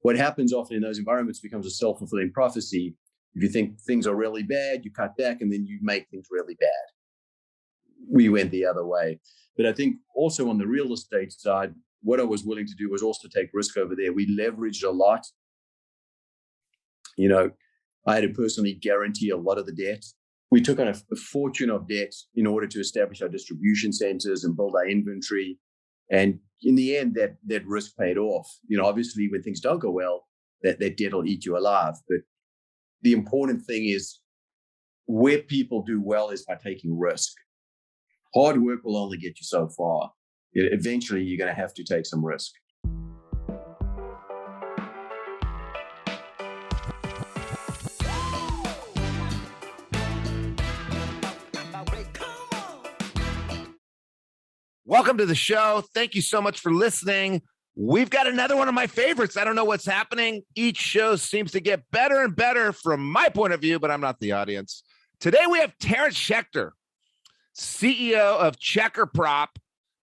what happens often in those environments becomes a self-fulfilling prophecy. If you think things are really bad, you cut back and then you make things really bad. We went the other way. But I think also on the real estate side, what I was willing to do was also take risk over there. We leveraged a lot. I had to personally guarantee a lot of the debt. We took on a fortune of debt in order to establish our distribution centers and build our inventory. And in the end, that risk paid off. Obviously, when things don't go well, that debt will eat you alive. But the important thing is where people do well is by taking risk. Hard work will only get you so far. Eventually, you're going to have to take some risk. Welcome to the show. Thank you so much for listening. We've got another one of my favorites. I don't know what's happening. Each show seems to get better and better from my point of view, but I'm not the audience. Today we have Terence Scheckter, CEO of Checker Prop.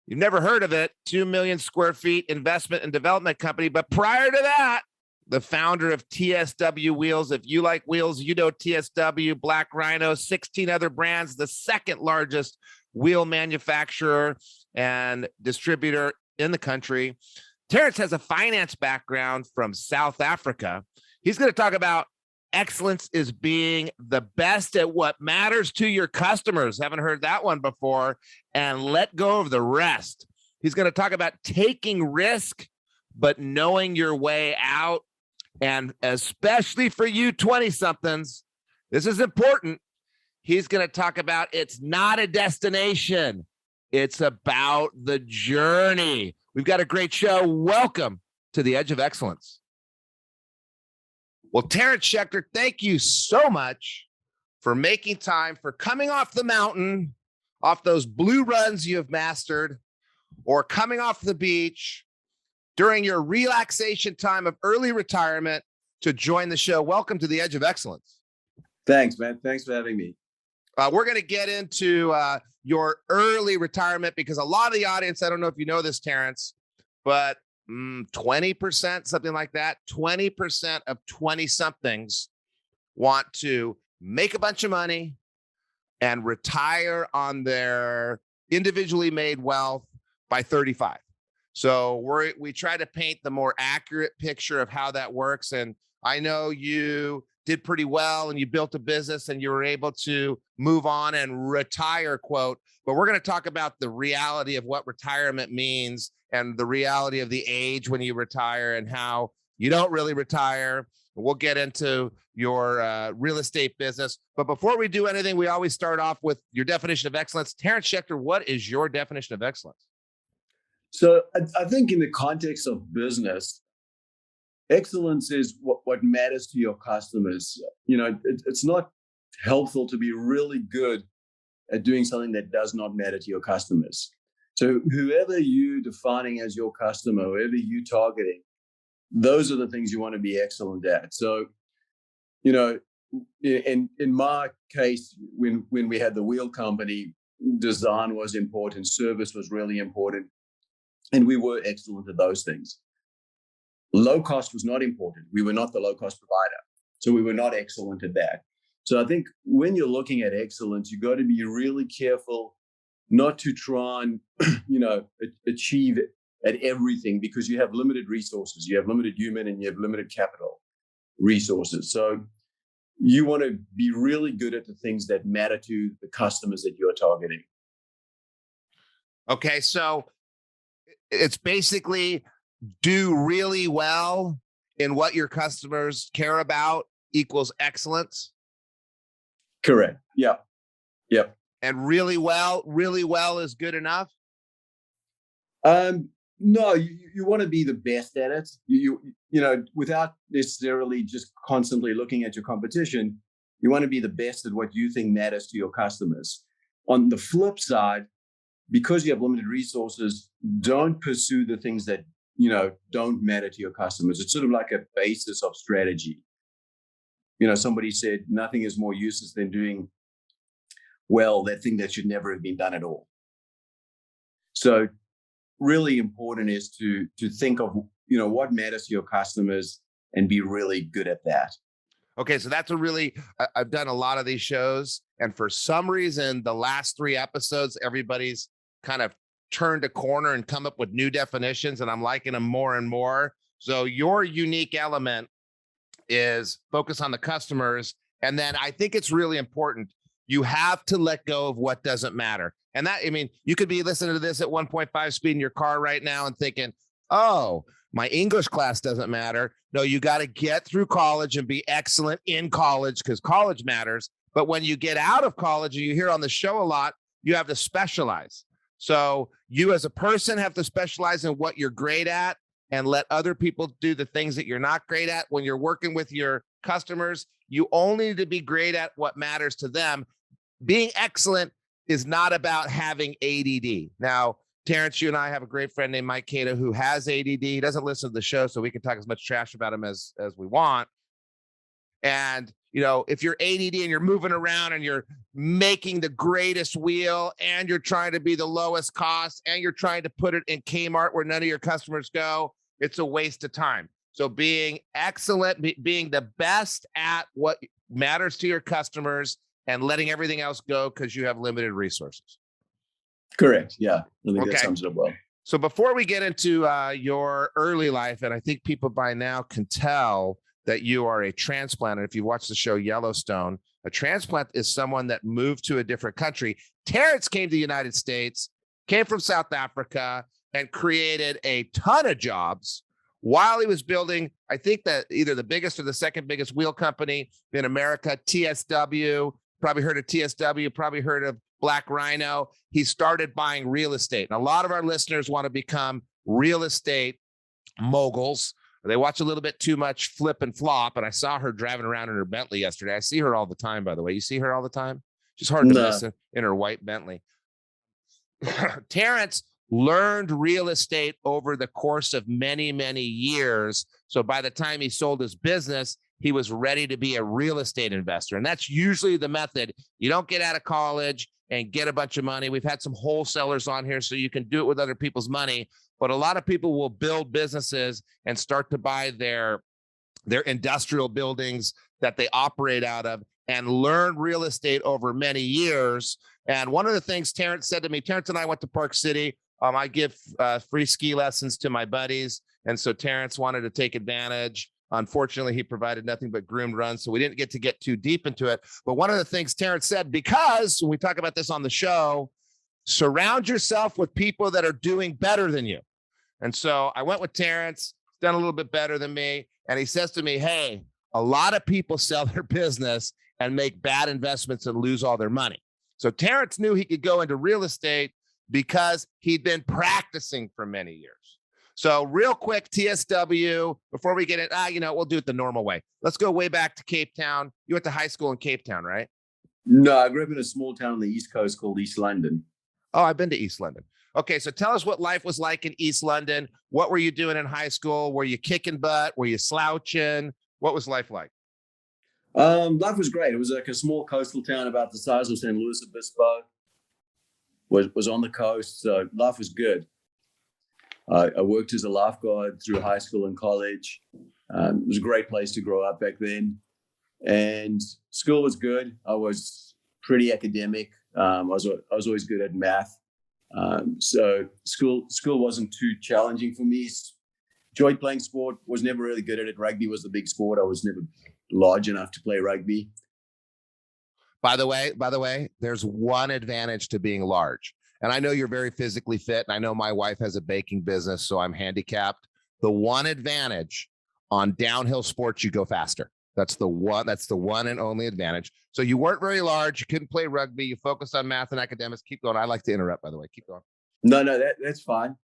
You've never heard of it. 2 million square feet investment and development company. But prior to that, the founder of TSW Wheels. If you like wheels, you know TSW, Black Rhino, 16 other brands, the second largest wheel manufacturer and distributor in the country. Terence has a finance background from South Africa. He's going to talk about excellence is being the best at what matters to your customers. Haven't heard that one before. And let go of the rest. He's going to talk about taking risk, but knowing your way out. And especially for you 20-somethings, this is important. He's going to talk about it's not a destination. It's about the journey. We've got a great show. Welcome to the Edge of Excellence. Well, Terence Scheckter, thank you so much for making time, for coming off the mountain, off those blue runs you have mastered, or coming off the beach during your relaxation time of early retirement to join the show. Welcome to the Edge of Excellence. Thanks, man. Thanks for having me. We're going to get into your early retirement because a lot of the audience, I don't know if you know this, Terence, but 20%, something like that, 20% of 20-somethings want to make a bunch of money and retire on their individually made wealth by 35. So we try to paint the more accurate picture of how that works. And I know you did pretty well and you built a business and you were able to move on and retire, quote, but we're going to talk about the reality of what retirement means and the reality of the age when you retire and how you don't really retire. We'll get into your real estate business. But before we do anything, we always start off with your definition of excellence. Terence Scheckter, what is your definition of excellence? So I think in the context of business, excellence is what matters to your customers. It's not helpful to be really good at doing something that does not matter to your customers. So whoever you're defining as your customer, whoever you're targeting, those are the things you want to be excellent at. So, in my case, when we had the wheel company, design was important, service was really important, and we were excellent at those things. Low cost was not important. We were not the low cost provider. So we were not excellent at that. So I think when you're looking at excellence, you got to be really careful not to try and, achieve it at everything because you have limited resources. You have limited human and you have limited capital resources. So you want to be really good at the things that matter to the customers that you're targeting. Okay. So it's basically do really well in what your customers care about equals excellence. Correct. Yeah. Yep. And really well is good enough. No, you want to be the best at it. You without necessarily just constantly looking at your competition, you want to be the best at what you think matters to your customers. On the flip side, because you have limited resources, don't pursue the things that don't matter to your customers. It's sort of like a basis of strategy. Somebody said nothing is more useless than doing well that thing that should never have been done at all. So really important is to think of what matters to your customers and be really good at that. Okay, so that's I've done a lot of these shows, and for some reason, the last 3 episodes, everybody's kind of turned a corner and come up with new definitions, and I'm liking them more and more. So your unique element is focus on the customers. And then I think it's really important. You have to let go of what doesn't matter. And that, I mean, you could be listening to this at 1.5 speed in your car right now and thinking, oh, my English class doesn't matter. No, you got to get through college and be excellent in college because college matters. But when you get out of college, and you hear on the show a lot, you have to specialize. So you as a person have to specialize in what you're great at and let other people do the things that you're not great at. When you're working with your customers, you only need to be great at what matters to them. Being excellent is not about having ADD. Now, Terence, you and I have a great friend named Mike Cato who has ADD. He doesn't listen to the show, so we can talk as much trash about him as we want. And, you know, if you're ADD and you're moving around and you're making the greatest wheel and you're trying to be the lowest cost and you're trying to put it in Kmart where none of your customers go, it's a waste of time. So being excellent, being the best at what matters to your customers and letting everything else go because you have limited resources. Correct. Yeah. I think that sums it up well. So before we get into your early life, and I think people by now can tell that you are a transplant. And if you watch the show Yellowstone, a transplant is someone that moved to a different country. Terence came to the United States, came from South Africa, and created a ton of jobs while he was building, I think that either the biggest or the second biggest wheel company in America, TSW. Probably heard of TSW, probably heard of Black Rhino. He started buying real estate. And a lot of our listeners want to become real estate moguls. They watch a little bit too much Flip and Flop. And I saw her driving around in her Bentley yesterday. I see her all the time, by the way. You see her all the time? She's hard to miss in her white Bentley. Terence learned real estate over the course of many, many years. So by the time he sold his business, he was ready to be a real estate investor. And that's usually the method. You don't get out of college and get a bunch of money. We've had some wholesalers on here, so you can do it with other people's money. But a lot of people will build businesses and start to buy their industrial buildings that they operate out of and learn real estate over many years. And one of the things Terence said to me, Terence and I went to Park City. I give free ski lessons to my buddies. And so Terence wanted to take advantage. Unfortunately, he provided nothing but groomed runs, so we didn't get too deep into it. But one of the things Terence said, because when we talk about this on the show, surround yourself with people that are doing better than you. And so I went with Terence, done a little bit better than me. And he says to me, hey, a lot of people sell their business and make bad investments and lose all their money. So Terence knew he could go into real estate because he'd been practicing for many years. So real quick, TSW, before we get it, we'll do it the normal way. Let's go way back to Cape Town. You went to high school in Cape Town, right? No, I grew up in a small town on the East Coast called East London. Oh, I've been to East London. Okay, so tell us what life was like in East London. What were you doing in high school? Were you kicking butt? Were you slouching? What was life like? Life was great. It was like a small coastal town about the size of St. Louis Obispo. Was on the coast, so life was good. I worked as a lifeguard through high school and college. It was a great place to grow up back then. And school was good. I was pretty academic. I was always good at math. So school wasn't too challenging for me. Enjoyed playing sport. Was never really good at it. Rugby was the big sport. I was never large enough to play rugby. By the way, there's one advantage to being large. And I know you're very physically fit. And I know my wife has a baking business, so I'm handicapped. The one advantage on downhill sports, you go faster. That's the one and only advantage. So you weren't very large. You couldn't play rugby. You focused on math and academics. Keep going. I like to interrupt, by the way. Keep going. No, that's fine.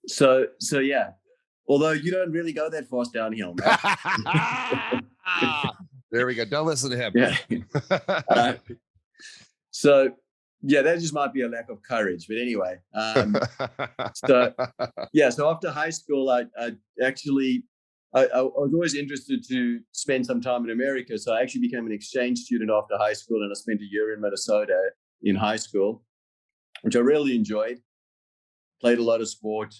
So yeah. Although you don't really go that fast downhill, man. There we go. Don't listen to him. Yeah. So yeah, that just might be a lack of courage. But anyway, so after high school, I was always interested to spend some time in America. So I actually became an exchange student after high school, and I spent a year in Minnesota in high school, which I really enjoyed. Played a lot of sport.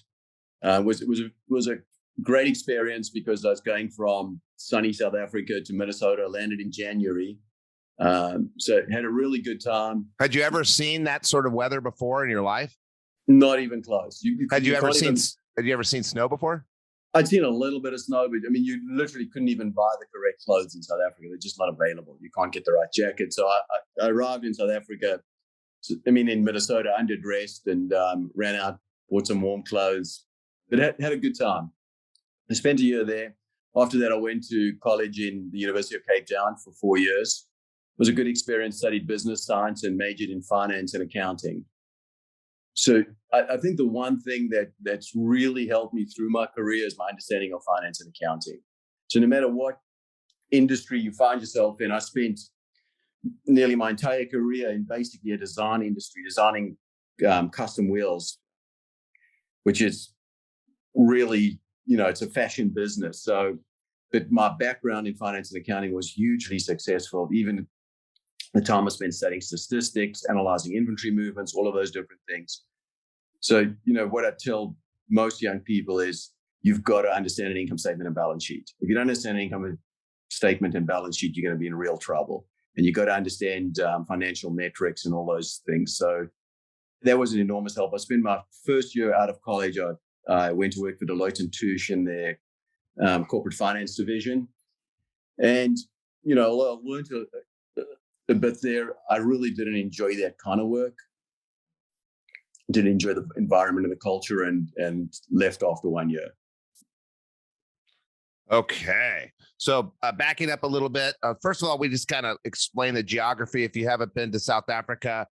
Was a great experience because I was going from sunny South Africa to Minnesota. Landed in January, so had a really good time. Had you ever seen that sort of weather before in your life? Not even close. Had you ever seen snow before? I'd seen a little bit of snow, but I mean, you literally couldn't even buy the correct clothes in South Africa. They're just not available. You can't get the right jacket. So I arrived in South Africa, in Minnesota, underdressed and ran out, bought some warm clothes, but had a good time. I spent a year there. After that, I went to college in the University of Cape Town for 4 years. It was a good experience, studied business science and majored in finance and accounting. So I think the one thing that's really helped me through my career is my understanding of finance and accounting. So no matter what industry you find yourself in, I spent nearly my entire career in basically a design industry, designing custom wheels, which is really, it's a fashion business. So, but my background in finance and accounting was hugely successful, even the time I spent studying statistics, analyzing inventory movements, all of those different things. So, what I tell most young people is you've got to understand an income statement and balance sheet. If you don't understand an income statement and balance sheet, you're going to be in real trouble. And you've got to understand financial metrics and all those things. So that was an enormous help. I spent my first year out of college. I went to work for Deloitte & Touche in their corporate finance division. And, I learned a bit there. I really didn't enjoy that kind of work. Didn't enjoy the environment and the culture, and left after 1 year. Okay. So backing up a little bit, first of all, we just kind of explain the geography. If you haven't been to South Africa,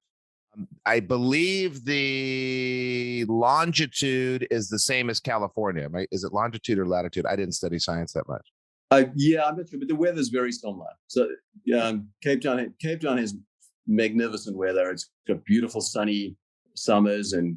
I believe the longitude is the same as California, right? Is it longitude or latitude? I didn't study science that much. Yeah, I'm not sure, but the weather's very similar. So Cape Town has magnificent weather. It's got beautiful sunny summers and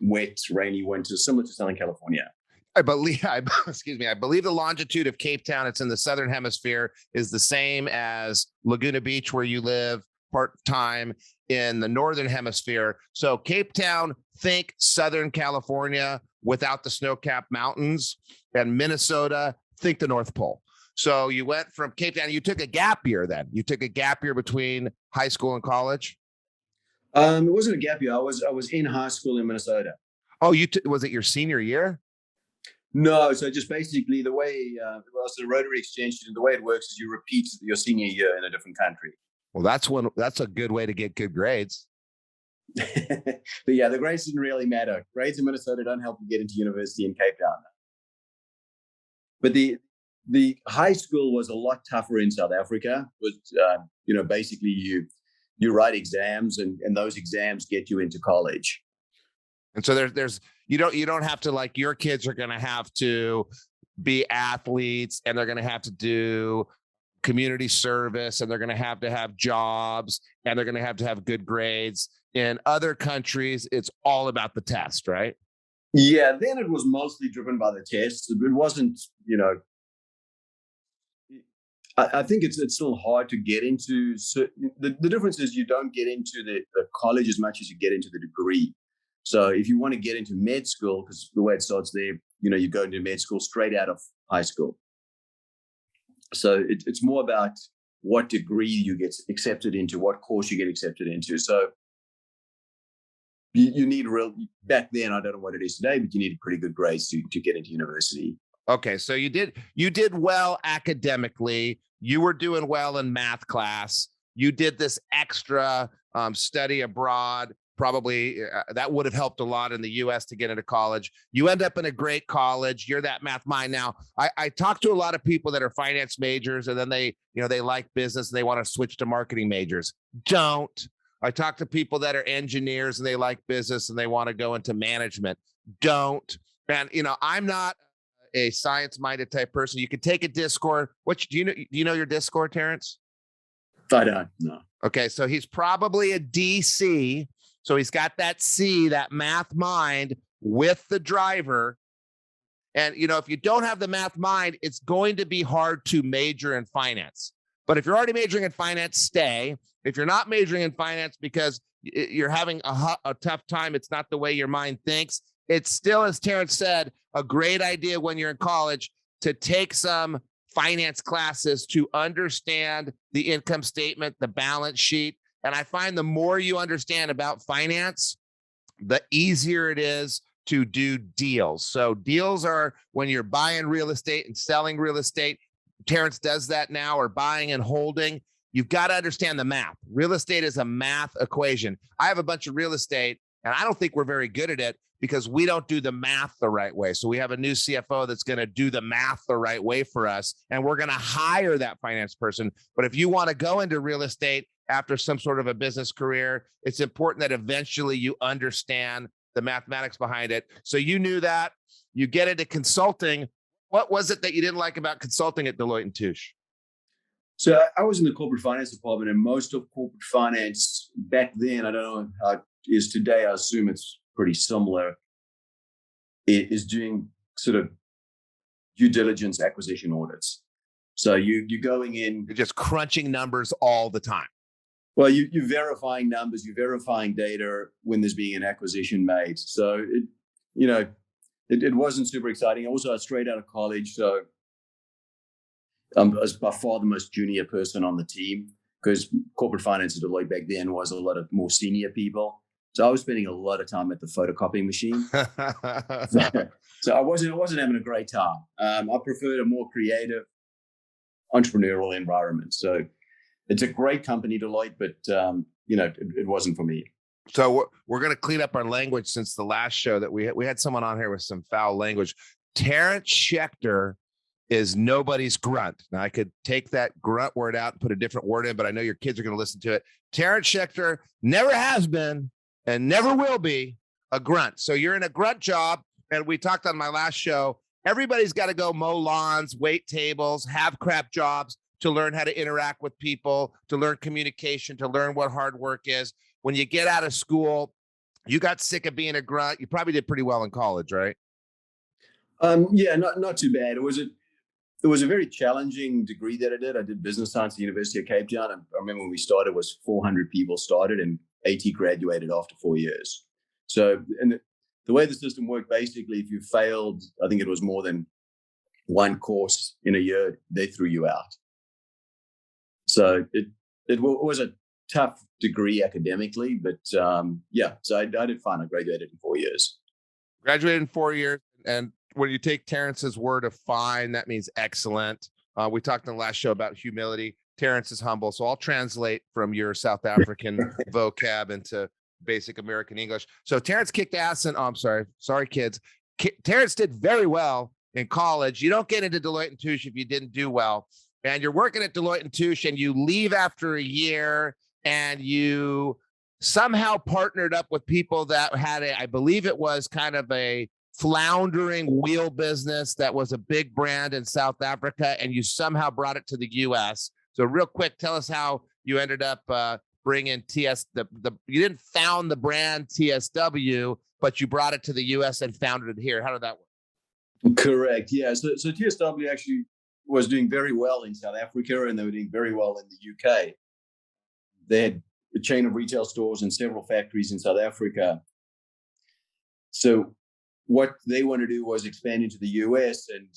wet, rainy winters, similar to Southern California. I believe the longitude of Cape Town, it's in the Southern Hemisphere, is the same as Laguna Beach, where you live part-time, in the Northern Hemisphere. So Cape Town, think Southern California without the snow-capped mountains, and Minnesota, think the North Pole. So you went from Cape Town, you took a gap year then. You took a gap year between high school and college? It wasn't a gap year. I was in high school in Minnesota. Oh, was it your senior year? No, so just basically the way the Rotary Exchange student, the way it works is you repeat your senior year in a different country. Well, that's a good way to get good grades. But yeah, the grades didn't really matter. Grades in Minnesota don't help you get into university in Cape Town. But the high school was a lot tougher in South Africa. It was, basically you write exams and those exams get you into college. And so there's you don't have to, like, your kids are going to have to be athletes, and they're going to have to do community service, and they're going to have jobs, and they're going to have good grades. In other countries, it's all about the test, right? Yeah, then it was mostly driven by the tests. It wasn't, I think it's still hard to get into. The difference is you don't get into the college as much as you get into the degree. So if you want to get into med school, because the way it starts there, you go into med school straight out of high school. So it's more about what degree you get accepted into, what course you get accepted into. So you need back then, I don't know what it is today, but you needed pretty good grades to get into university. Okay, so you did well academically. You were doing well in math class. You did this extra study abroad. Probably that would have helped a lot in the U.S. to get into college. You end up in a great college. You're that math mind. Now, I talk to a lot of people that are finance majors, and then they like business and they want to switch to marketing majors. Don't. I talk to people that are engineers and they like business and they want to go into management. Don't. And I'm not a science-minded type person. You could take a Discord. Do you know your Discord, Terence? I don't. No. Okay, so he's probably a DC. So he's got that C, that math mind with the driver. And, if you don't have the math mind, it's going to be hard to major in finance. But if you're already majoring in finance, stay. If you're not majoring in finance because you're having a tough time, it's not the way your mind thinks, it's still, as Terence said, a great idea when you're in college to take some finance classes to understand the income statement, the balance sheet. And I find the more you understand about finance, the easier it is to do deals. So deals are when you're buying real estate and selling real estate. Terence does that now, or buying and holding. You've got to understand the math. Real estate is a math equation. I have a bunch of real estate, and I don't think we're very good at it because we don't do the math the right way. So we have a new CFO that's going to do the math the right way for us, and we're going to hire that finance person. But if you want to go into real estate after some sort of a business career, it's important that eventually you understand the mathematics behind it. So you knew that. You get into consulting. What was it that you didn't like about consulting at Deloitte & Touche? So I was in the corporate finance department, and most of corporate finance back then, I don't know how it is today, I assume it's pretty similar, it is doing sort of due diligence acquisition audits. So you're going in. You're just crunching numbers all the time. Well, you're verifying numbers, you're verifying data when there's being an acquisition made. So, it wasn't super exciting. Also, I was straight out of college, so I was by far the most junior person on the team because corporate finance at Deloitte back then was a lot of more senior people. So I was spending a lot of time at the photocopying machine. so I wasn't having a great time. I preferred a more creative, entrepreneurial environment. So it's a great company, Deloitte, but it wasn't for me. So we're going to clean up our language since the last show that we had someone on here with some foul language. Terence Scheckter is nobody's grunt. Now I could take that grunt word out and put a different word in, but I know your kids are going to listen to it. Terence Scheckter never has been and never will be a grunt. So you're in a grunt job, and we talked on my last show, everybody's got to go mow lawns, wait tables, have crap jobs to learn how to interact with people, to learn communication, to learn what hard work is. When you get out of school, you got sick of being a grunt. You probably did pretty well in college, right? Yeah, not too bad. It was a very challenging degree that I did. I did business science at the University of Cape Town. And I remember when we started, it was 400 people started and 80 graduated after 4 years. So, and the way the system worked, basically, if you failed, I think it was more than one course in a year, they threw you out. So it was a tough degree academically, but so I did fine. I graduated in 4 years. Graduated in 4 years. And when you take Terence's word of fine, that means excellent. We talked in the last show about humility. Terence is humble. So I'll translate from your South African vocab into basic American English. So Terence kicked ass and I'm sorry, kids. Terence did very well in college. You don't get into Deloitte & Touche if you didn't do well. And you're working at Deloitte & Touche and you leave after a year and you somehow partnered up with people that had I believe it was kind of a floundering wheel business that was a big brand in South Africa, and you somehow brought it to the U.S. So real quick, tell us how you ended up bringing TS. You didn't found the brand TSW, but you brought it to the U.S. and founded it here. How did that work? Correct. Yeah. So TSW actually was doing very well in South Africa, and they were doing very well in the UK. They had a chain of retail stores and several factories in South Africa. So what they wanted to do was expand into the US, and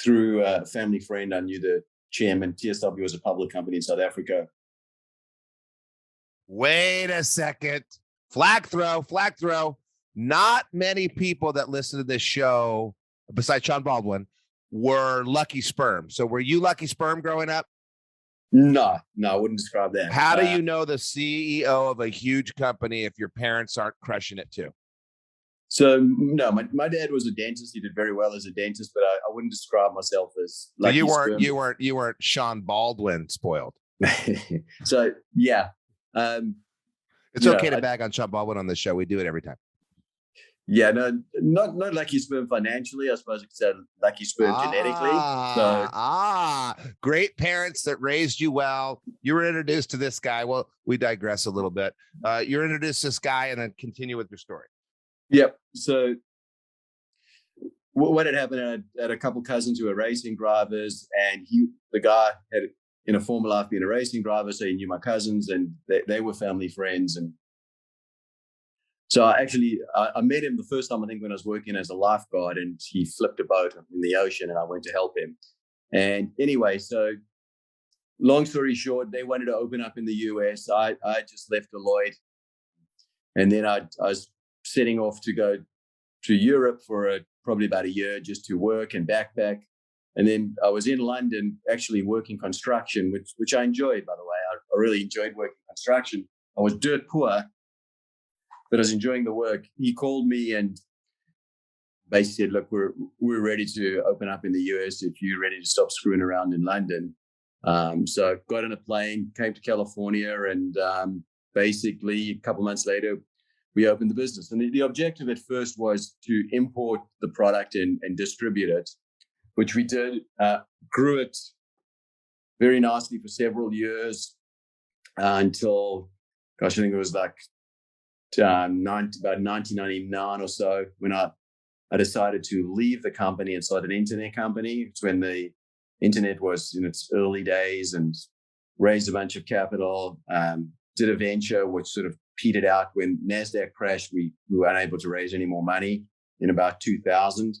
through a family friend, I knew the chairman. TSW was a public company in South Africa. Wait a second. Flag throw. Not many people that listen to this show, besides Sean Baldwin, were lucky sperm. So were you lucky sperm growing up? No, I wouldn't describe that. How do you know the CEO of a huge company if your parents aren't crushing it too? So no, my dad was a dentist. He did very well as a dentist, but I wouldn't describe myself as lucky sperm. You weren't Sean Baldwin spoiled. So yeah. It's okay to bag on Sean Baldwin on this show. We do it every time. Yeah, no, not lucky sperm financially. I suppose it's lucky sperm genetically. Great parents that raised you well. You were introduced to this guy. Well, we digress a little bit. You're introduced to this guy, and then continue with your story. Yep. So what had happened? I had a couple cousins who were racing drivers, and the guy had in a former life been a racing driver, so he knew my cousins, and they were family friends. And So I met him the first time, I think, when I was working as a lifeguard, and he flipped a boat in the ocean and I went to help him. And anyway, so long story short, they wanted to open up in the US. I just left Deloitte. And then I was setting off to go to Europe for probably about a year just to work and backpack. And then I was in London actually working construction, which I enjoyed, by the way. I really enjoyed working construction. I was dirt poor, but I was enjoying the work. He called me and basically said, look, we're ready to open up in the US if you're ready to stop screwing around in London. So I got on a plane, came to California, and basically a couple months later, we opened the business. And the objective at first was to import the product and distribute it, which we did. Grew it very nicely for several years until, gosh, I think it was like about 1999 or so when I decided to leave the company and start an internet company. It's when the internet was in its early days, and raised a bunch of capital, did a venture which sort of petered out when NASDAQ crashed. We were unable to raise any more money in about 2000.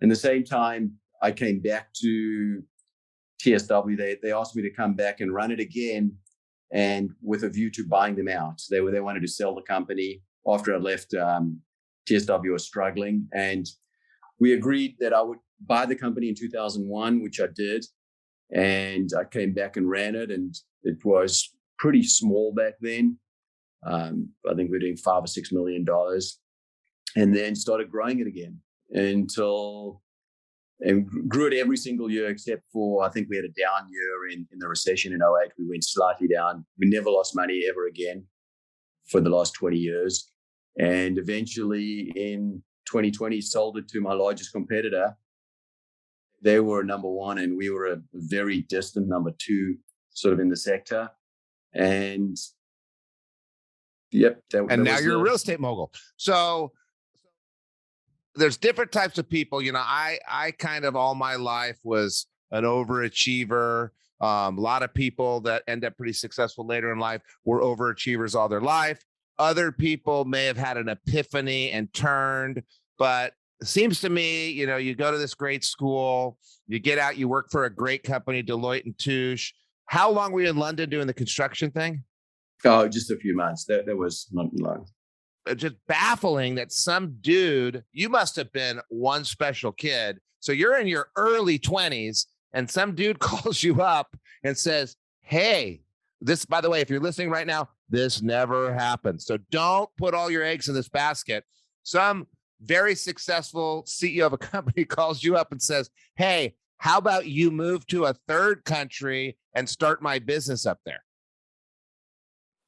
In the same time, I came back to TSW. They asked me to come back and run it again, and with a view to buying them out. They wanted to sell the company after I left. TSW was struggling, and we agreed that I would buy the company in 2001, which I did. And I came back and ran it, and it was pretty small back then. I think we were doing $5 or $6 million, and then started growing it again and grew it every single year except for, I think we had a down year in the recession in 2008. We went slightly down. We never lost money ever again for the last 20 years. And eventually in 2020, sold it to my largest competitor. They were number one, and we were a very distant number two, sort of in the sector. And yep. And now you're a real estate mogul. So there's different types of people. You know, I kind of all my life was an overachiever. A lot of people that end up pretty successful later in life were overachievers all their life. Other people may have had an epiphany and turned, but it seems to me, you know, you go to this great school, you get out, you work for a great company, Deloitte and Touche. How long were you in London doing the construction thing? Oh, just a few months. That was not long. Just baffling that some dude, you must have been one special kid. So you're in your early 20s and some dude calls you up and says, hey, this, by the way, if you're listening right now, this never happened. So don't put all your eggs in this basket. Some very successful CEO of a company calls you up and says, hey, how about you move to a third country and start my business up there?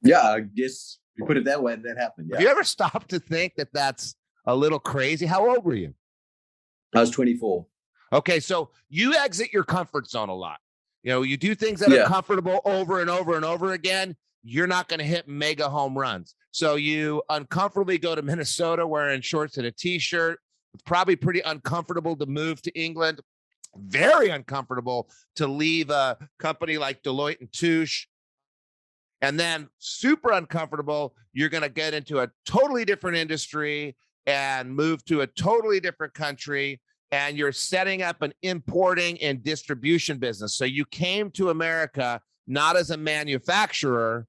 Yeah, I guess you put it that way, that happened. Yeah. Have you ever stopped to think that that's a little crazy? How old were you? I was 24. Okay, so you exit your comfort zone a lot. You know, you do things that are comfortable over and over and over again. You're not going to hit mega home runs. So you uncomfortably go to Minnesota wearing shorts and a t-shirt. It's probably pretty uncomfortable to move to England. Very uncomfortable to leave a company like Deloitte and Touche. And then super uncomfortable, you're going to get into a totally different industry and move to a totally different country. And you're setting up an importing and distribution business. So you came to America not as a manufacturer,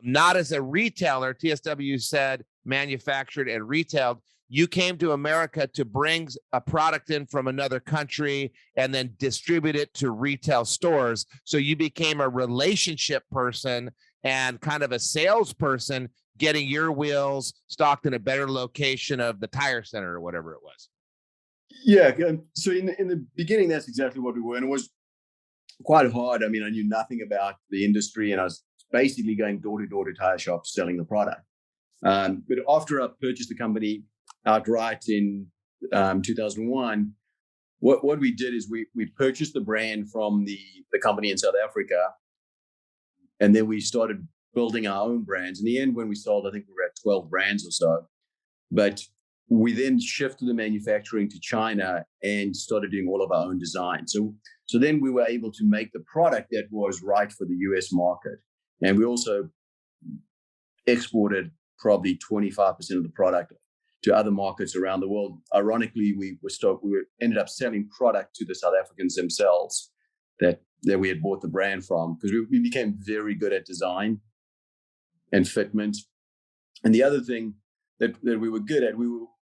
not as a retailer. TSW said manufactured and retailed. You came to America to bring a product in from another country and then distribute it to retail stores. So you became a relationship person and kind of a salesperson, getting your wheels stocked in a better location of the tire center or whatever it was. Yeah. So in the beginning, that's exactly what we were. And it was quite hard. I mean, I knew nothing about the industry, and I was basically going door to door to tire shops selling the product. But after I purchased the company outright in 2001, what we did is we purchased the brand from the company in South Africa, and then we started building our own brands. In the end, when we sold, I think we were at 12 brands or so. But we then shifted the manufacturing to China and started doing all of our own design. So then we were able to make the product that was right for the US market. And we also exported probably 25% of the product to other markets around the world. Ironically, we ended up selling product to the South Africans themselves that we had bought the brand from, because we became very good at design and fitment. And the other thing that we were good at,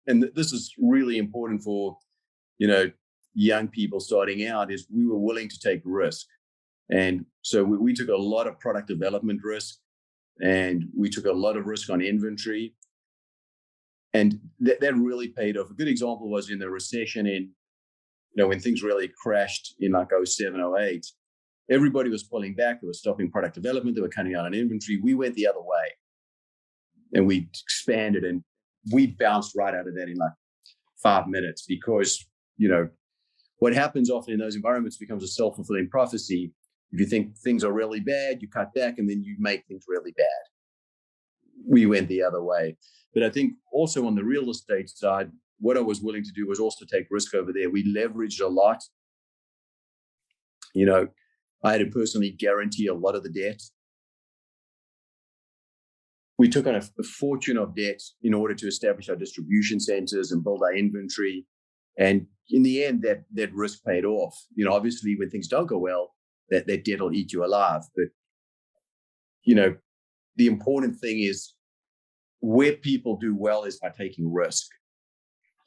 and this is really important for, young people starting out, is we were willing to take risk. And so we took a lot of product development risk, and we took a lot of risk on inventory. And that really paid off. A good example was in the recession when things really crashed in like 07, 08, everybody was pulling back. They were stopping product development. They were cutting out on inventory. We went the other way and we expanded, and we bounced right out of that in like 5 minutes, because, what happens often in those environments becomes a self-fulfilling prophecy. If you think things are really bad, you cut back, and then you make things really bad. We went the other way. But I think also on the real estate side, what I was willing to do was also take risk over there. We leveraged a lot. I had to personally guarantee a lot of the debt. We took on a fortune of debt in order to establish our distribution centers and build our inventory. And in the end, that risk paid off. Obviously, when things don't go well, that debt will eat you alive. But, the important thing is, where people do well is by taking risk.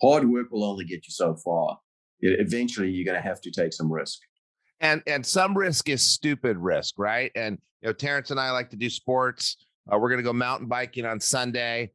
Hard work will only get you so far. Eventually, you're going to have to take some risk. And some risk is stupid risk, right? And Terence and I like to do sports. We're going to go mountain biking on Sunday.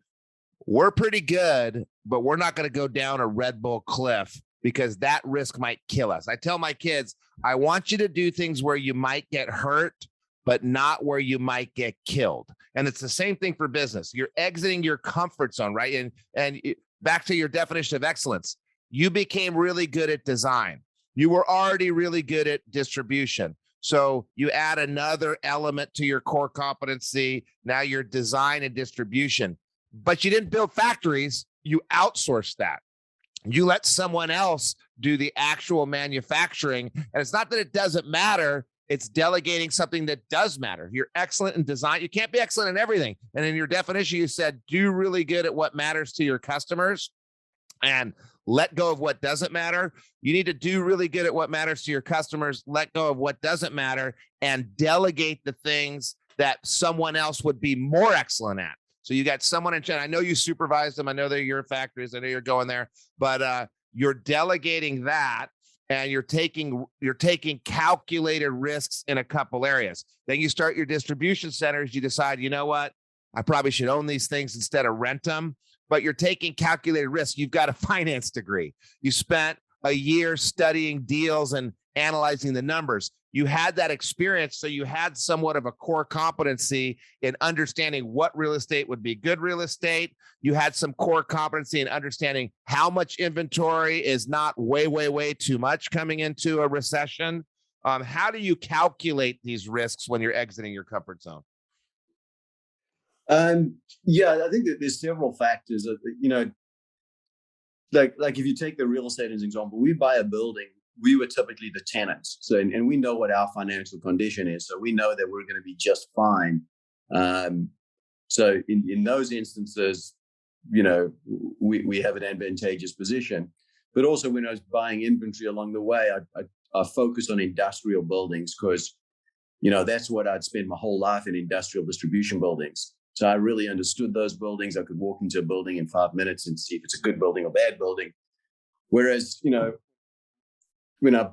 We're pretty good, but we're not going to go down a Red Bull cliff, because that risk might kill us. I tell my kids, I want you to do things where you might get hurt, but not where you might get killed. And it's the same thing for business. You're exiting your comfort zone, right? And back to your definition of excellence, you became really good at design. You were already really good at distribution. So you add another element to your core competency. Now you're design and distribution, but you didn't build factories. You outsourced that. You let someone else do the actual manufacturing. And it's not that it doesn't matter. It's delegating something that does matter. You're excellent in design. You can't be excellent in everything. And in your definition, you said, do really good at what matters to your customers and let go of what doesn't matter. You need to do really good at what matters to your customers, let go of what doesn't matter, and delegate the things that someone else would be more excellent at. So you got someone in China. I know you supervise them. I know they're your factories. I know you're going there, but you're delegating that, and you're taking calculated risks in a couple areas. Then you start your distribution centers. You decide, you know what? I probably should own these things instead of rent them. But you're taking calculated risks. You've got a finance degree. You spent a year studying deals and analyzing the numbers. You had that experience, so you had somewhat of a core competency in understanding what real estate would be good real estate. You had some core competency in understanding how much inventory is not way, way, way too much coming into a recession. How do you calculate these risks when you're exiting your comfort zone? I think that there's several factors. Like if you take the real estate as an example, we buy a building, we were typically the tenants. So, and we know what our financial condition is. So we know that we're going to be just fine. So in those instances, we have an advantageous position. But also when I was buying inventory along the way, I focused on industrial buildings because, that's what I'd spent my whole life in, industrial distribution buildings. So I really understood those buildings. I could walk into a building in 5 minutes and see if it's a good building or bad building. Whereas, when I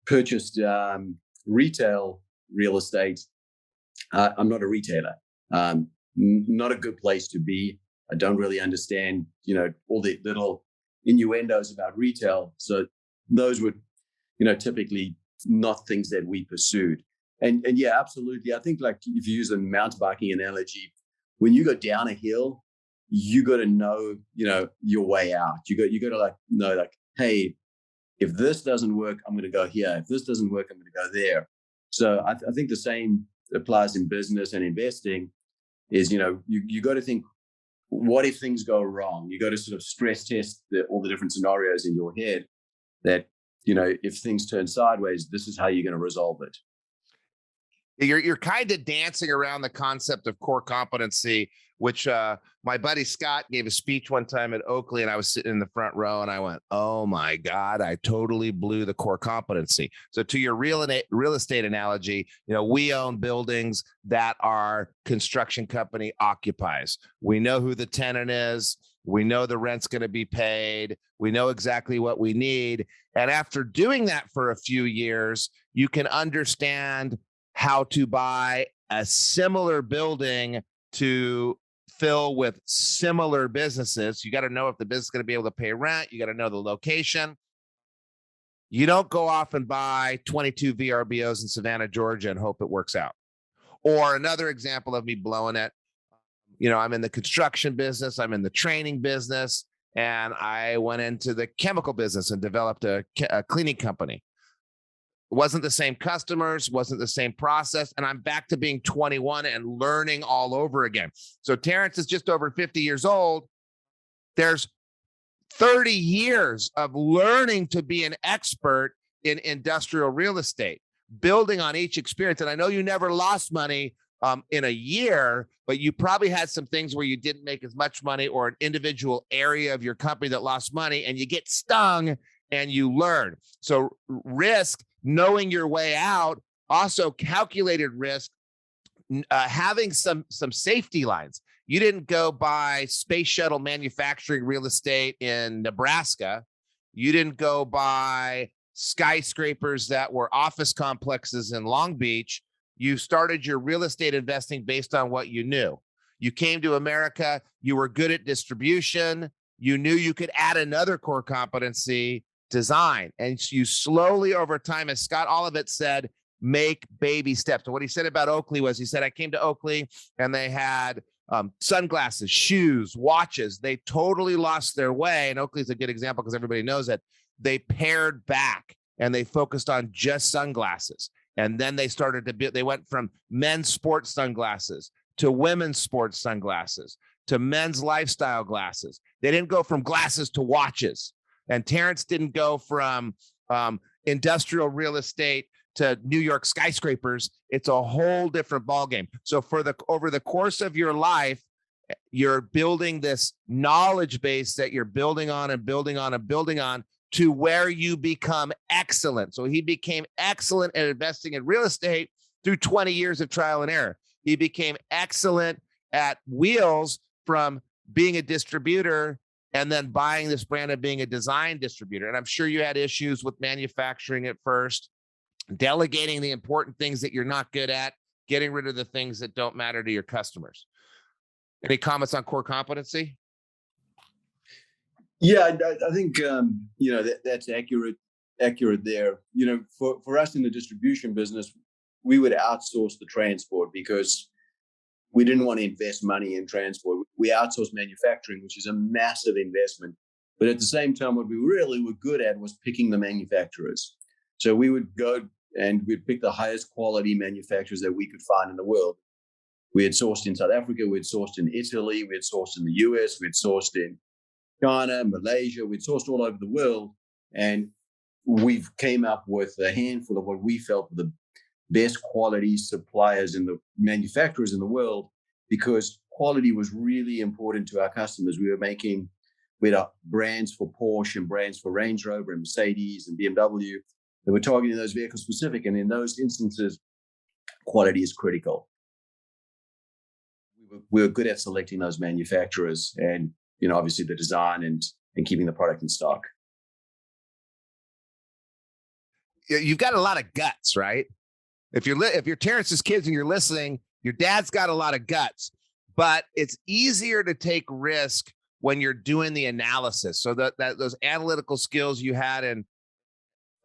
purchased retail real estate, I'm not a retailer. Not a good place to be. I don't really understand, all the little innuendos about retail. So those were, typically not things that we pursued. And yeah, absolutely. I think like if you use a mountain biking analogy, when you go down a hill, you got to know, your way out. You got to know, hey, if this doesn't work, I'm going to go here. If this doesn't work, I'm going to go there. So I think the same applies in business and investing is, you got to think, what if things go wrong? You got to sort of stress test all the different scenarios in your head that, if things turn sideways, this is how you're going to resolve it. You're kind of dancing around the concept of core competency, which my buddy Scott gave a speech one time at Oakley, and I was sitting in the front row, and I went, "Oh my God, I totally blew the core competency." So, to your real estate analogy, we own buildings that our construction company occupies. We know who the tenant is. We know the rent's going to be paid. We know exactly what we need. And after doing that for a few years, you can understand how to buy a similar building to fill with similar businesses. You got to know if the business is going to be able to pay rent. You got to know the location. You don't go off and buy 22 VRBOs in Savannah, Georgia and hope it works out. Or another example of me blowing it, I'm in the construction business, I'm in the training business, and I went into the chemical business and developed a cleaning company. It wasn't the same customers, wasn't the same process, and I'm back to being 21 and learning all over again. So Terence is just over 50 years old. There's 30 years of learning to be an expert in industrial real estate, building on each experience. And I know you never lost money in a year, but you probably had some things where you didn't make as much money, or an individual area of your company that lost money, and you get stung and you learn. So risk, knowing your way out, also calculated risk, having some safety lines. You didn't go buy space shuttle manufacturing real estate in Nebraska. You didn't go buy skyscrapers that were office complexes in Long Beach. You started your real estate investing based on what you knew. You came to America, you were good at distribution, you knew you could add another core competency, design. And you slowly over time, as Scott Olivet said, make baby steps. So what he said about Oakley was, he said, I came to Oakley and they had sunglasses, shoes, watches. They totally lost their way. And Oakley's a good example because everybody knows it. They pared back and they focused on just sunglasses. And then they started to build, they went from men's sports sunglasses to women's sports sunglasses to men's lifestyle glasses. They didn't go from glasses to watches. And Terence didn't go from industrial real estate to New York skyscrapers. It's a whole different ballgame. So over the course of your life, you're building this knowledge base that you're building on and building on and building on to where you become excellent. So he became excellent at investing in real estate through 20 years of trial and error. He became excellent at wheels from being a distributor and then buying this brand and being a design distributor. And I'm sure you had issues with manufacturing at first, delegating the important things that you're not good at, getting rid of the things that don't matter to your customers. Any comments on core competency? Yeah, I think that's accurate there. For us in the distribution business, we would outsource the transport because we didn't want to invest money in transport. We outsourced manufacturing, which is a massive investment. But at the same time, what we really were good at was picking the manufacturers. So we would go and we'd pick the highest quality manufacturers that we could find in the world. We had sourced in South Africa, we had sourced in Italy, we had sourced in the US, we had sourced in China, Malaysia, we'd sourced all over the world. And we've came up with a handful of what we felt were the best quality suppliers and the manufacturers in the world, because quality was really important to our customers. We had brands for Porsche and brands for Range Rover and Mercedes and BMW that were targeting those vehicle specific. And in those instances, quality is critical. We were good at selecting those manufacturers and, obviously the design and keeping the product in stock. You've got a lot of guts, right? If you're Terence's kids and you're listening, your dad's got a lot of guts, but it's easier to take risk when you're doing the analysis. So that those analytical skills you had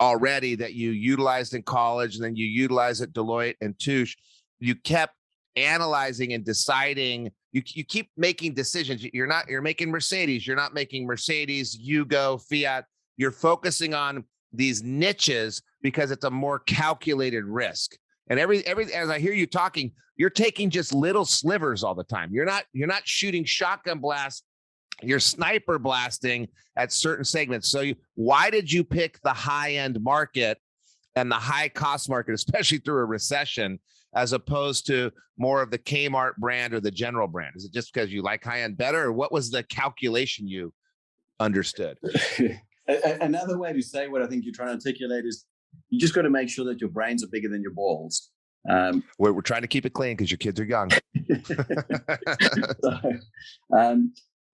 already that you utilized in college and then you utilized at Deloitte and Touche, you kept analyzing and deciding. You keep making decisions. You're making Mercedes. You're not making Mercedes, Yugo, Fiat. You're focusing on these niches because it's a more calculated risk. And every as I hear you talking, you're taking just little slivers all the time. You're not shooting shotgun blasts. You're sniper blasting at certain segments. So why did you pick the high end market and the high cost market, especially through a recession, as opposed to more of the Kmart brand or the general brand? Is it just because you like high end better, or what was the calculation you understood? Another way to say what I think you're trying to articulate is you just got to make sure that your brains are bigger than your balls. We're trying to keep it clean because your kids are young.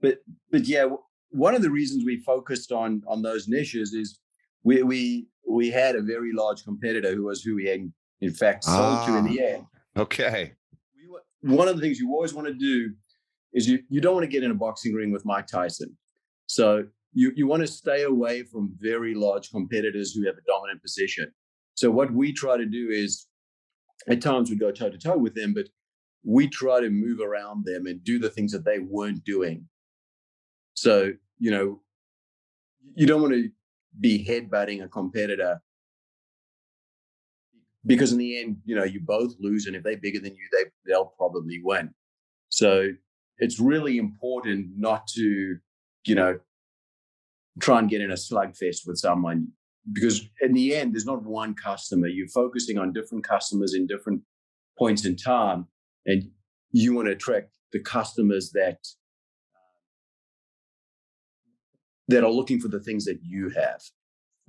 But yeah, one of the reasons we focused on those niches is we had a very large competitor who we had in fact sold to in the end. Okay. One of the things you always want to do is you don't want to get in a boxing ring with Mike Tyson. So you want to stay away from very large competitors who have a dominant position. So what we try to do is, at times we go toe to toe with them, but we try to move around them and do the things that they weren't doing. So, you don't want to be headbutting a competitor, because in the end, you both lose. And if they're bigger than you, they'll probably win. So it's really important not to, try and get in a slugfest with someone, because in the end, there's not one customer. You're focusing on different customers in different points in time, and you want to attract the customers that are looking for the things that you have.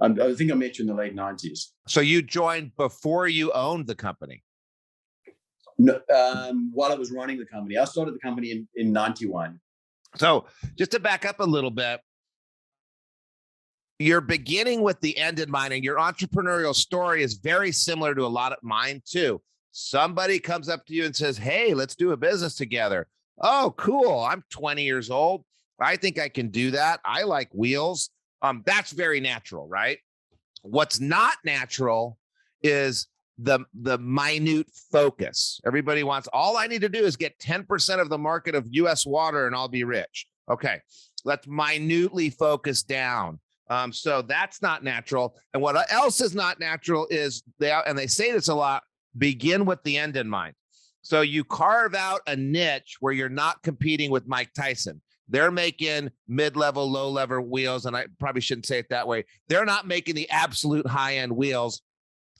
I think I met you in the late 90s. So you joined before you owned the company? No, while I was running the company. I started the company in 91. So just to back up a little bit, you're beginning with the end in mind, and your entrepreneurial story is very similar to a lot of mine too. Somebody comes up to you and says, hey, let's do a business together. Oh, cool. I'm 20 years old. I think I can do that. I like wheels. That's very natural, right? What's not natural is the minute focus. Everybody wants, all I need to do is get 10% of the market of US water and I'll be rich. Okay, let's minutely focus down. So that's not natural. And what else is not natural is they say this a lot, begin with the end in mind. So you carve out a niche where you're not competing with Mike Tyson. They're making mid-level, low-level wheels, and I probably shouldn't say it that way. They're not making the absolute high-end wheels.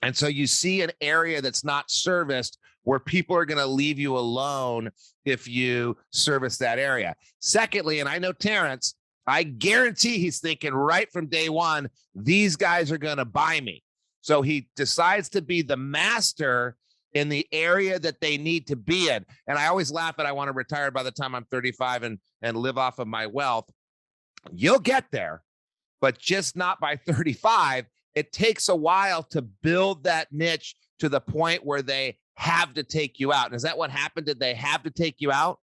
And so you see an area that's not serviced where people are going to leave you alone if you service that area. Secondly, and I know Terence, I guarantee he's thinking right from day one, these guys are going to buy me. So he decides to be the master in the area that they need to be in. And I always laugh at, I want to retire by the time I'm 35 and live off of my wealth. You'll get there, but just not by 35. It takes a while to build that niche to the point where they have to take you out. And is that what happened? Did they have to take you out?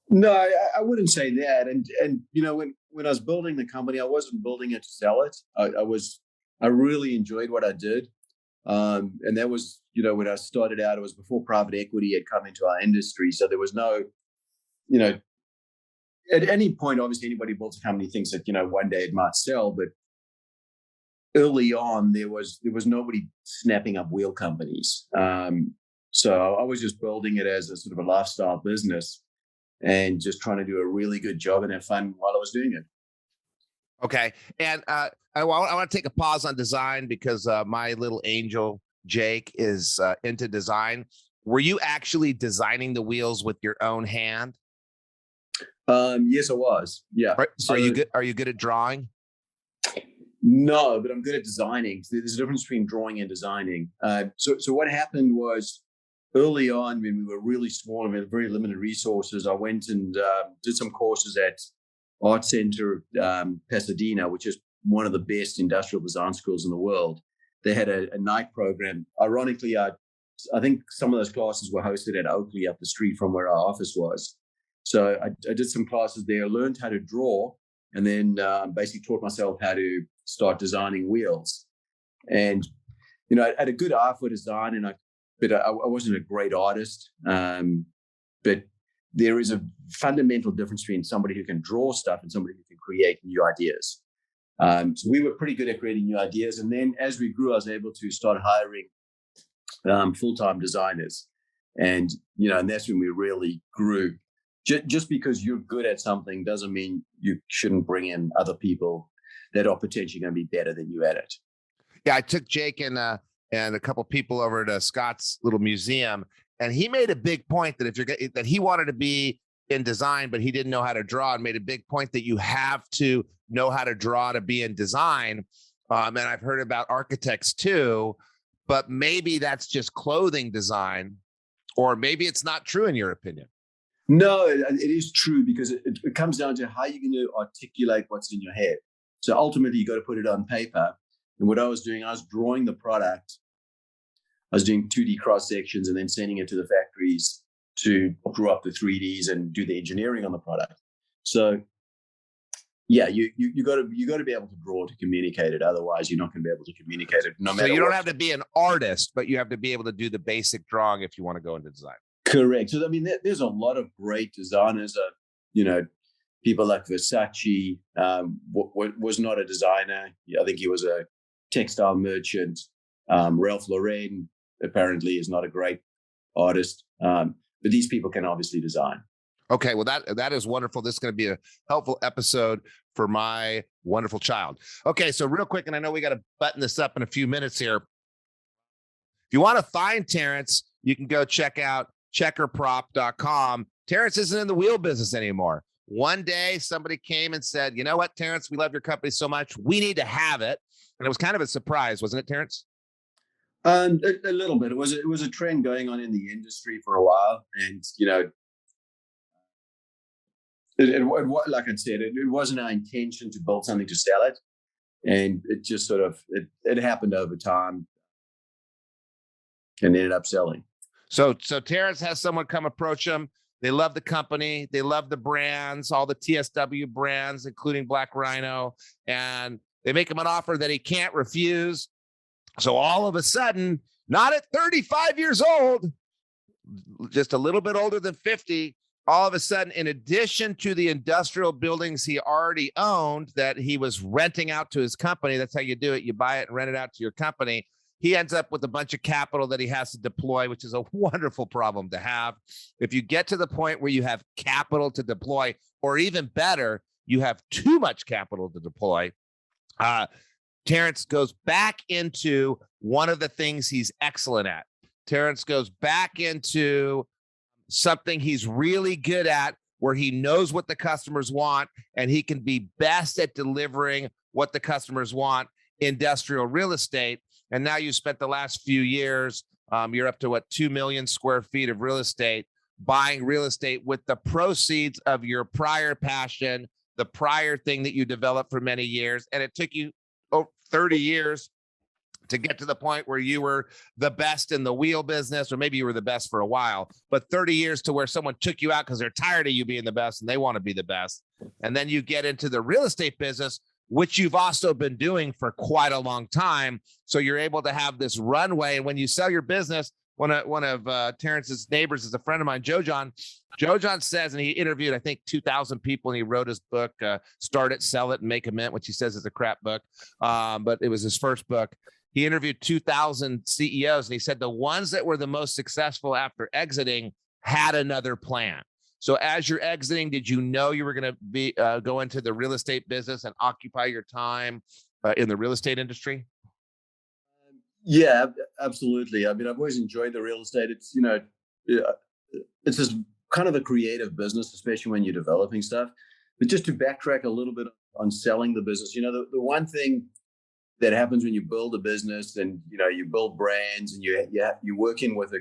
No, I wouldn't say that. And when I was building the company, I wasn't building it to sell it. I really enjoyed what I did. And that was, when I started out, it was before private equity had come into our industry. So there was no, at any point, obviously anybody builds a company thinks that, one day it might sell, but early on there was nobody snapping up wheel companies. So I was just building it as a sort of a lifestyle business and just trying to do a really good job and have fun while I was doing it. Okay. And I want to take a pause on design because my little angel, Jake, is into design. Were you actually designing the wheels with your own hand? Yes, I was. Yeah. Are you good? Are you good at drawing? No, but I'm good at designing. So there's a difference between drawing and designing. So what happened was early on when we were really small and we had very limited resources, I went and did some courses at Art Center Pasadena, which is one of the best industrial design schools in the world. They had a night program. Ironically, I think some of those classes were hosted at Oakley up the street from where our office was. So I did some classes there, learned how to draw, and then basically taught myself how to start designing wheels. And, I had a good eye for design, but I wasn't a great artist. But there is a fundamental difference between somebody who can draw stuff and somebody who can create new ideas. So we were pretty good at creating new ideas. And then as we grew, I was able to start hiring full-time designers. And, and that's when we really grew. Just because you're good at something doesn't mean you shouldn't bring in other people that are potentially going to be better than you at it. Yeah, I took Jake and a couple people over to Scott's little museum, and he made a big point that that he wanted to be in design, but he didn't know how to draw, and made a big point that you have to know how to draw to be in design. And I've heard about architects too, but maybe that's just clothing design, or maybe it's not true in your opinion. No, it is true, because it comes down to how you're going to articulate what's in your head. So ultimately, you got to put it on paper. And what I was doing, I was drawing the product. I was doing 2D cross sections and then sending it to the factories to draw up the 3Ds and do the engineering on the product. So yeah, you got to be able to draw to communicate it. Otherwise, you're not going to be able to communicate it. No matter. So you don't have to be an artist, but you have to be able to do the basic drawing if you want to go into design. Correct. So I mean, there's a lot of great designers. People like Versace was not a designer. I think he was a textile merchant. Ralph Lauren apparently is not a great artist, but these people can obviously design. Okay, well, that is wonderful. This is going to be a helpful episode for my wonderful child. Okay, so real quick, and I know we got to button this up in a few minutes here. If you want to find Terence, you can go check out checkerprop.com. Terence isn't in the wheel business anymore. One day, somebody came and said, "You know what, Terence, we love your company so much. We need to have it." And it was kind of a surprise, wasn't it, Terence? A little bit. It was a trend going on in the industry for a while, and like I said, it wasn't our intention to build something to sell it, and it just sort of it happened over time, and ended up selling. So Terence has someone come approach him. They love the company. They love the brands, all the TSW brands, including Black Rhino, and they make him an offer that he can't refuse. So all of a sudden, not at 35 years old, just a little bit older than 50, all of a sudden, in addition to the industrial buildings he already owned that he was renting out to his company, that's how you do it. You buy it and rent it out to your company. He ends up with a bunch of capital that he has to deploy, which is a wonderful problem to have. If you get to the point where you have capital to deploy, or even better, you have too much capital to deploy, Terence goes back into one of the things he's excellent at. Terence goes back into something he's really good at, where he knows what the customers want, and he can be best at delivering what the customers want, industrial real estate. And now you spent the last few years, you're up to 2 million square feet of real estate, buying real estate with the proceeds of your prior passion, the prior thing that you developed for many years. And it took you 30 years to get to the point where you were the best in the wheel business, or maybe you were the best for a while, but 30 years to where someone took you out because they're tired of you being the best and they want to be the best. And then you get into the real estate business, which you've also been doing for quite a long time. So you're able to have this runway. And when you sell your business, one of Terence's neighbors is a friend of mine, Joe John. Joe John says, and he interviewed, I think, 2,000 people, and he wrote his book, Start It, Sell It, and Make a Mint, which he says is a crap book. But it was his first book. He interviewed 2,000 CEOs, and he said the ones that were the most successful after exiting had another plan. So as you're exiting, did you know you were going to be go into the real estate business and occupy your time in the real estate industry? Yeah, absolutely. I mean, I've always enjoyed the real estate. It's, it's just kind of a creative business, especially when you're developing stuff. But just to backtrack a little bit on selling the business, the one thing that happens when you build a business and, you build brands and you're working with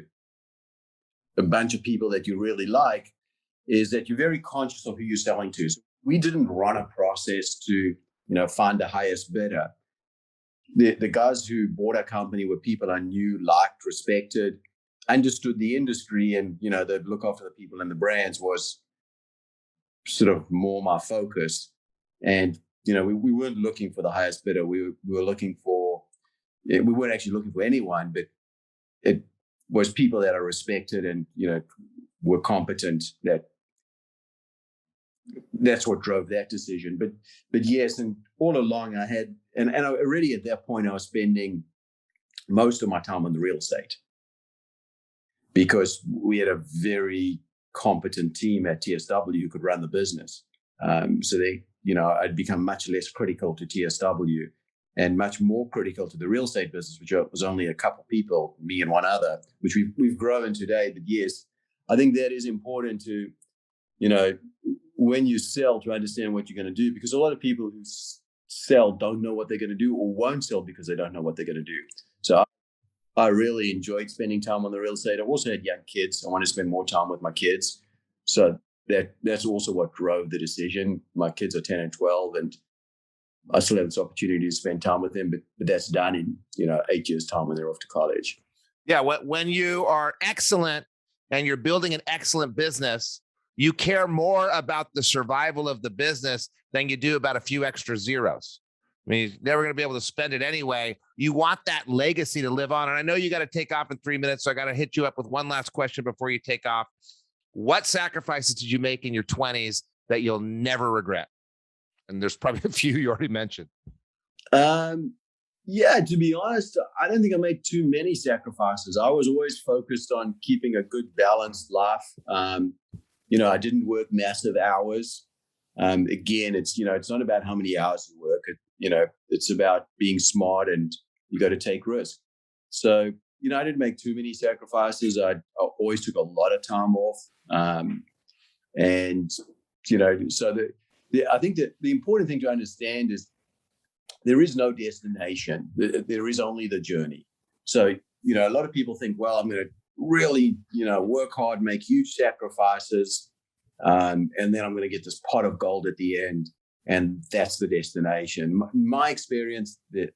a bunch of people that you really like, is that you're very conscious of who you're selling to. So we didn't run a process to, find the highest bidder. The guys who bought our company were people I knew, liked, respected, understood the industry, and, they'd look after the people and the brands was sort of more my focus. And, we weren't looking for the highest bidder. We were looking for, we weren't actually looking for anyone, but it was people that are respected and, were competent. That's what drove that decision. But yes, and all along I had, and already at that point I was spending most of my time on the real estate, because we had a very competent team at TSW who could run the business. So they, I'd become much less critical to TSW and much more critical to the real estate business, which was only a couple of people, me and one other, which we've grown today. But yes, I think that is important to, when you sell, to understand what you're going to do, because a lot of people who sell don't know what they're going to do, or won't sell because they don't know what they're going to do. So I really enjoyed spending time on the real estate. I also had young kids. I want to spend more time with my kids. So that's also what drove the decision. My kids are 10 and 12, and I still have this opportunity to spend time with them, but that's done in 8 years' time when they're off to college. Yeah, when you are excellent and you're building an excellent business, you care more about the survival of the business than you do about a few extra zeros. I mean, you're never going to be able to spend it anyway. You want that legacy to live on. And I know you got to take off in 3 minutes, so I got to hit you up with one last question before you take off. What sacrifices did you make in your 20s that you'll never regret? And there's probably a few you already mentioned. Yeah, to be honest, I don't think I made too many sacrifices. I was always focused on keeping a good balanced life. I didn't work massive hours. Again, it's not about how many hours you work. It's about being smart, and you got to take risks. So, I didn't make too many sacrifices. I always took a lot of time off. I think that the important thing to understand is there is no destination. There is only the journey. So, a lot of people think, well, I'm going to really, work hard, make huge sacrifices, and then I'm going to get this pot of gold at the end, and that's the destination. My experience, that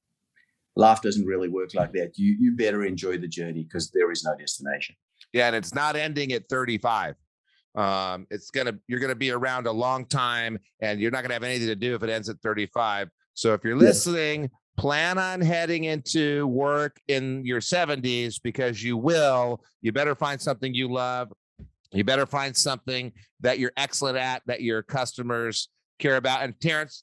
life doesn't really work like that. You better enjoy the journey, because there is no destination. Yeah, and it's not ending at 35. You're gonna be around a long time, and you're not gonna have anything to do if it ends at 35. So if you're listening, plan on heading into work in your 70s, because you will. You better find something you love. You better find something that you're excellent at, that your customers care about. And Terence,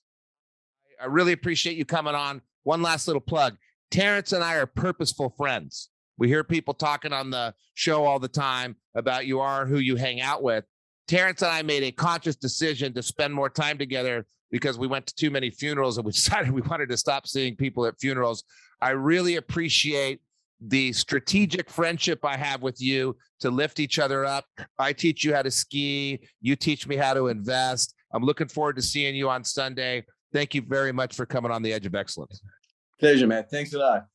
I really appreciate you coming on. One last little plug. Terence and I are purposeful friends. We hear people talking on the show all the time about you are who you hang out with. Terence and I made a conscious decision to spend more time together because we went to too many funerals, and we decided we wanted to stop seeing people at funerals. I really appreciate the strategic friendship I have with you to lift each other up. I teach you how to ski. You teach me how to invest. I'm looking forward to seeing you on Sunday. Thank you very much for coming on The Edge of Excellence. Pleasure, man. Thanks a lot.